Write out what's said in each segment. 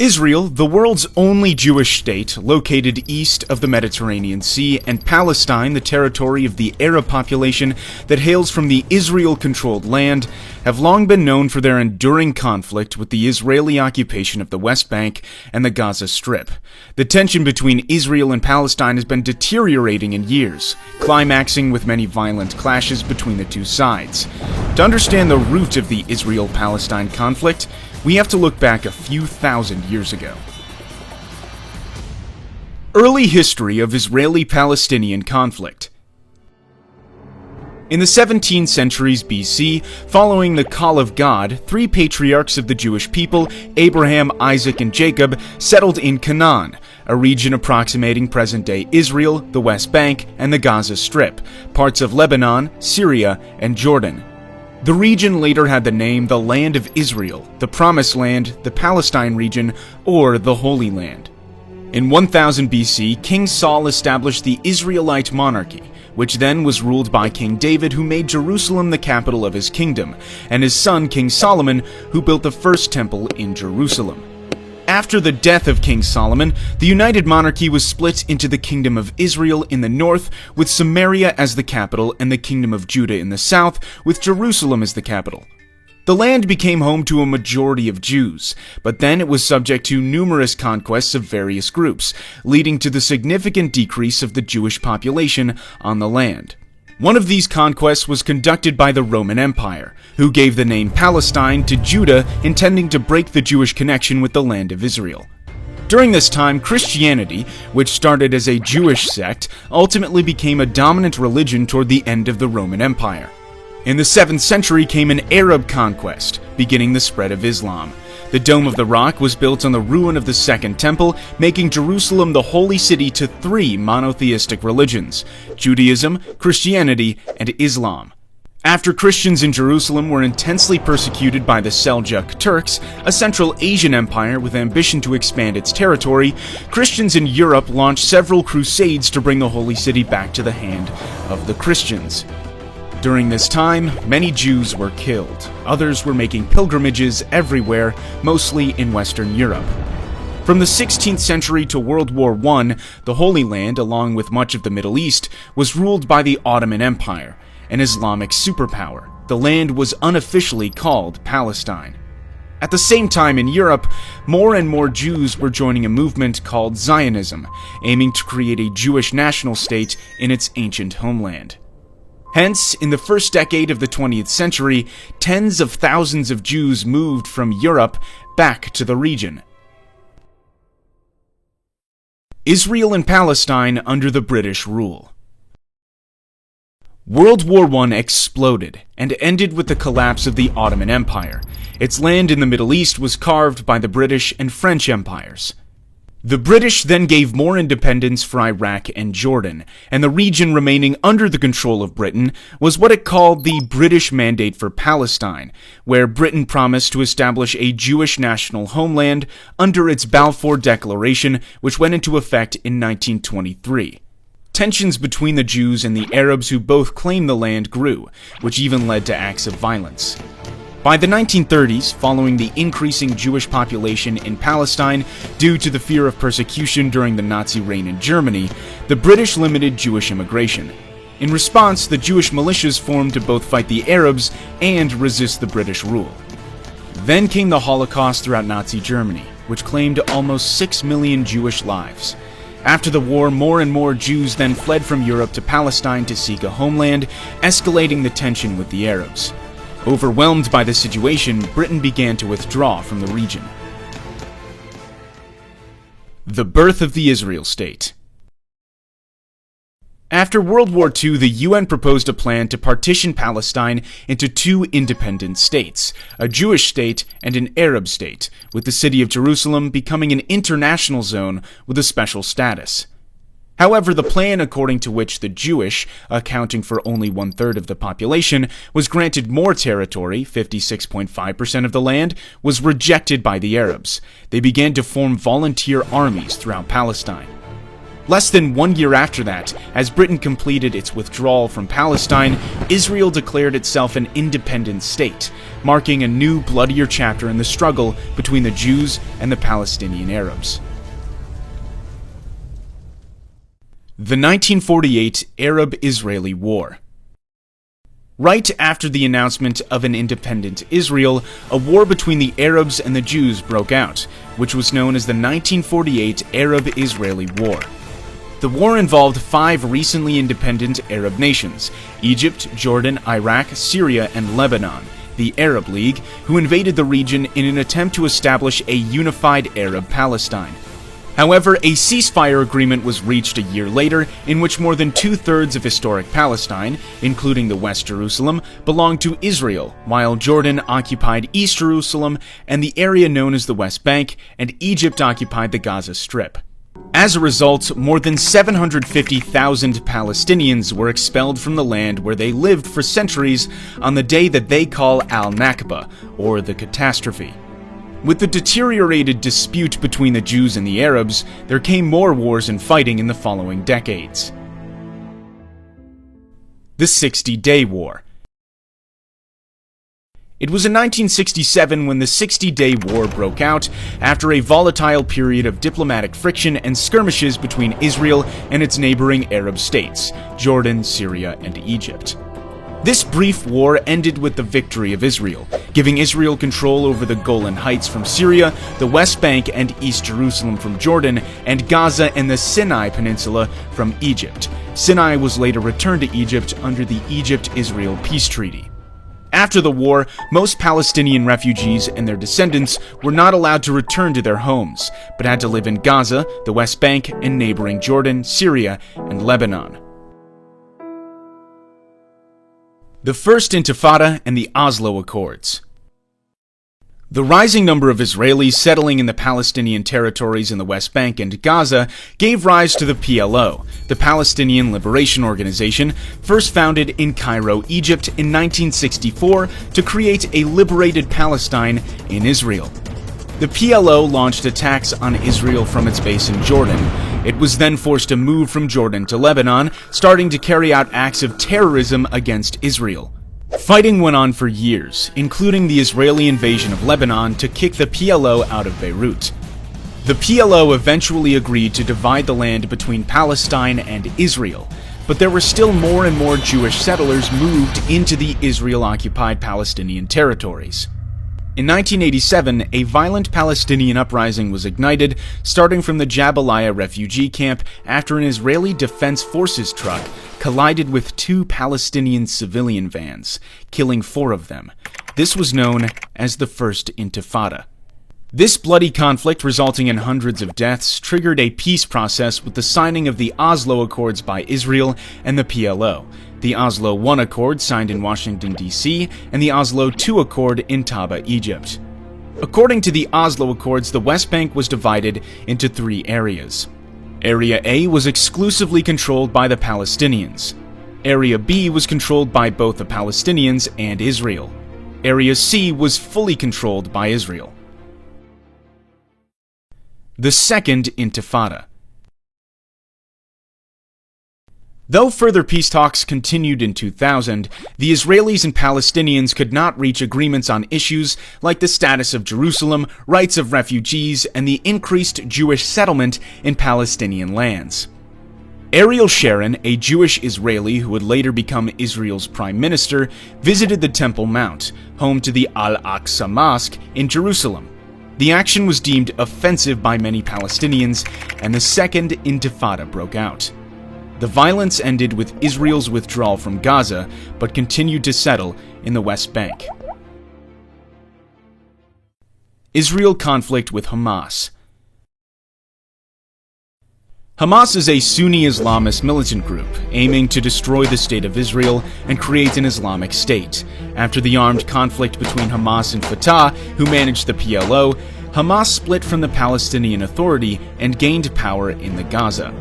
Israel, the world's only Jewish state, located east of the Mediterranean Sea, and Palestine, the territory of the Arab population that hails from the Israel-controlled land, have long been known for their enduring conflict with the Israeli occupation of the West Bank and the Gaza Strip. The tension between Israel and Palestine has been deteriorating in years, climaxing with many violent clashes between the two sides. To understand the root of the Israel-Palestine conflict, we have to look back a few thousand years ago. Early history of Israeli-Palestinian conflict. In the 17 centuries BC, following the call of God, three patriarchs of the Jewish people, Abraham, Isaac, and Jacob, settled in Canaan, a region approximating present-day Israel, the West Bank, and the Gaza Strip, parts of Lebanon, Syria, and Jordan. The region later had the name the Land of Israel, the Promised Land, the Palestine region, or the Holy Land. In 1000 BC, King Saul established the Israelite monarchy, which then was ruled by King David, who made Jerusalem the capital of his kingdom, and his son King Solomon, who built the first temple in Jerusalem. After the death of King Solomon, the united monarchy was split into the Kingdom of Israel in the north, with Samaria as the capital, and the Kingdom of Judah in the south, with Jerusalem as the capital. The land became home to a majority of Jews, but then it was subject to numerous conquests of various groups, leading to the significant decrease of the Jewish population on the land. One of these conquests was conducted by the Roman Empire, who gave the name Palestine to Judah, intending to break the Jewish connection with the land of Israel. During this time, Christianity, which started as a Jewish sect, ultimately became a dominant religion toward the end of the Roman Empire. In the 7th century came an Arab conquest, beginning the spread of Islam. The Dome of the Rock was built on the ruin of the Second Temple, making Jerusalem the holy city to three monotheistic religions: Judaism, Christianity, and Islam. After Christians in Jerusalem were intensely persecuted by the Seljuk Turks, a Central Asian empire with ambition to expand its territory, Christians in Europe launched several crusades to bring the holy city back to the hand of the Christians. During this time, many Jews were killed. Others were making pilgrimages everywhere, mostly in Western Europe. From the 16th century to World War I, the Holy Land, along with much of the Middle East, was ruled by the Ottoman Empire, an Islamic superpower. The land was unofficially called Palestine. At the same time in Europe, more and more Jews were joining a movement called Zionism, aiming to create a Jewish national state in its ancient homeland. Hence, in the first decade of the 20th century, tens of thousands of Jews moved from Europe back to the region. Israel and Palestine under the British rule. World War I exploded and ended with the collapse of the Ottoman Empire. Its land in the Middle East was carved by the British and French empires. The British then gave more independence for Iraq and Jordan, and the region remaining under the control of Britain was what it called the British Mandate for Palestine, where Britain promised to establish a Jewish national homeland under its Balfour Declaration, which went into effect in 1923. Tensions between the Jews and the Arabs who both claimed the land grew, which even led to acts of violence. By the 1930s, following the increasing Jewish population in Palestine due to the fear of persecution during the Nazi reign in Germany, the British limited Jewish immigration. In response, the Jewish militias formed to both fight the Arabs and resist the British rule. Then came the Holocaust throughout Nazi Germany, which claimed almost 6 million Jewish lives. After the war, more and more Jews then fled from Europe to Palestine to seek a homeland, escalating the tension with the Arabs. Overwhelmed by the situation, Britain began to withdraw from the region. The birth of the Israel state. After World War II, the UN proposed a plan to partition Palestine into two independent states, a Jewish state and an Arab state, with the city of Jerusalem becoming an international zone with a special status. However, the plan according to which the Jewish, accounting for only 1/3 of the population, was granted more territory, 56.5% of the land, was rejected by the Arabs. They began to form volunteer armies throughout Palestine. Less than 1 year after that, as Britain completed its withdrawal from Palestine, Israel declared itself an independent state, marking a new, bloodier chapter in the struggle between the Jews and the Palestinian Arabs. The 1948 Arab-Israeli War. Right after the announcement of an independent Israel, a war between the Arabs and the Jews broke out, which was known as the 1948 Arab-Israeli War. The war involved 5 recently independent Arab nations: Egypt, Jordan, Iraq, Syria, and Lebanon, the Arab League, who invaded the region in an attempt to establish a unified Arab Palestine. However, a ceasefire agreement was reached a year later in which more than 2/3 of historic Palestine, including the West Jerusalem, belonged to Israel, while Jordan occupied East Jerusalem and the area known as the West Bank, and Egypt occupied the Gaza Strip. As a result, more than 750,000 Palestinians were expelled from the land where they lived for centuries on the day that they call Al-Nakba, or the catastrophe. With the deteriorated dispute between the Jews and the Arabs, there came more wars and fighting in the following decades. The 60-Day War. It was in 1967 when the 60-Day War broke out after a volatile period of diplomatic friction and skirmishes between Israel and its neighboring Arab states, Jordan, Syria, and Egypt. This brief war ended with the victory of Israel, giving Israel control over the Golan Heights from Syria, the West Bank and East Jerusalem from Jordan, and Gaza and the Sinai Peninsula from Egypt. Sinai was later returned to Egypt under the Egypt-Israel Peace Treaty. After the war, most Palestinian refugees and their descendants were not allowed to return to their homes, but had to live in Gaza, the West Bank, and neighboring Jordan, Syria, and Lebanon. The First Intifada and the Oslo Accords. The rising number of Israelis settling in the Palestinian territories in the West Bank and Gaza gave rise to the PLO, the Palestinian Liberation Organization, first founded in Cairo, Egypt in 1964 to create a liberated Palestine in Israel. The PLO launched attacks on Israel from its base in Jordan. It was then forced to move from Jordan to Lebanon, starting to carry out acts of terrorism against Israel. Fighting went on for years, including the Israeli invasion of Lebanon to kick the PLO out of Beirut. The PLO eventually agreed to divide the land between Palestine and Israel, but there were still more and more Jewish settlers moved into the Israel-occupied Palestinian territories. In 1987, a violent Palestinian uprising was ignited, starting from the Jabalia refugee camp after an Israeli Defense Forces truck collided with 2 Palestinian civilian vans, killing 4 of them. This was known as the First Intifada. This bloody conflict, resulting in hundreds of deaths, triggered a peace process with the signing of the Oslo Accords by Israel and the PLO, the Oslo I Accord signed in Washington, D.C., and the Oslo II Accord in Taba, Egypt. According to the Oslo Accords, the West Bank was divided into 3 areas. Area A was exclusively controlled by the Palestinians. Area B was controlled by both the Palestinians and Israel. Area C was fully controlled by Israel. The Second Intifada. Though further peace talks continued in 2000, the Israelis and Palestinians could not reach agreements on issues like the status of Jerusalem, rights of refugees, and the increased Jewish settlement in Palestinian lands. Ariel Sharon, a Jewish Israeli who would later become Israel's prime minister, visited the Temple Mount, home to the Al-Aqsa Mosque in Jerusalem. The action was deemed offensive by many Palestinians, and the Second Intifada broke out. The violence ended with Israel's withdrawal from Gaza, but continued to settle in the West Bank. Israel conflict with Hamas. Hamas is a Sunni Islamist militant group aiming to destroy the State of Israel and create an Islamic State. After the armed conflict between Hamas and Fatah, who managed the PLO, Hamas split from the Palestinian Authority and gained power in the Gaza.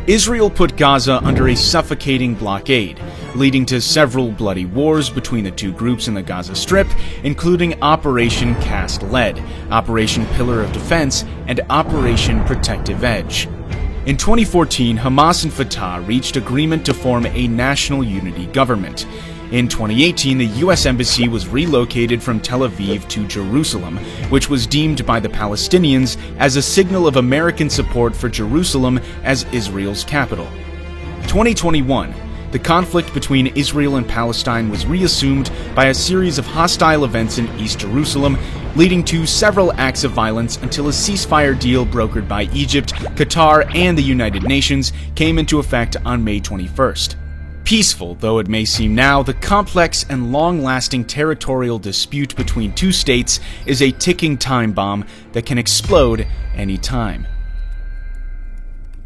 Israel put Gaza under a suffocating blockade, leading to several bloody wars between the two groups in the Gaza Strip, including Operation Cast Lead, Operation Pillar of Defense, and Operation Protective Edge. In 2014, Hamas and Fatah reached agreement to form a national unity government. In 2018, the U.S. Embassy was relocated from Tel Aviv to Jerusalem, which was deemed by the Palestinians as a signal of American support for Jerusalem as Israel's capital. 2021. The conflict between Israel and Palestine was reassumed by a series of hostile events in East Jerusalem, leading to several acts of violence until a ceasefire deal brokered by Egypt, Qatar, and the United Nations came into effect on May 21st. Peaceful though it may seem now, the complex and long-lasting territorial dispute between two states is a ticking time bomb that can explode any time.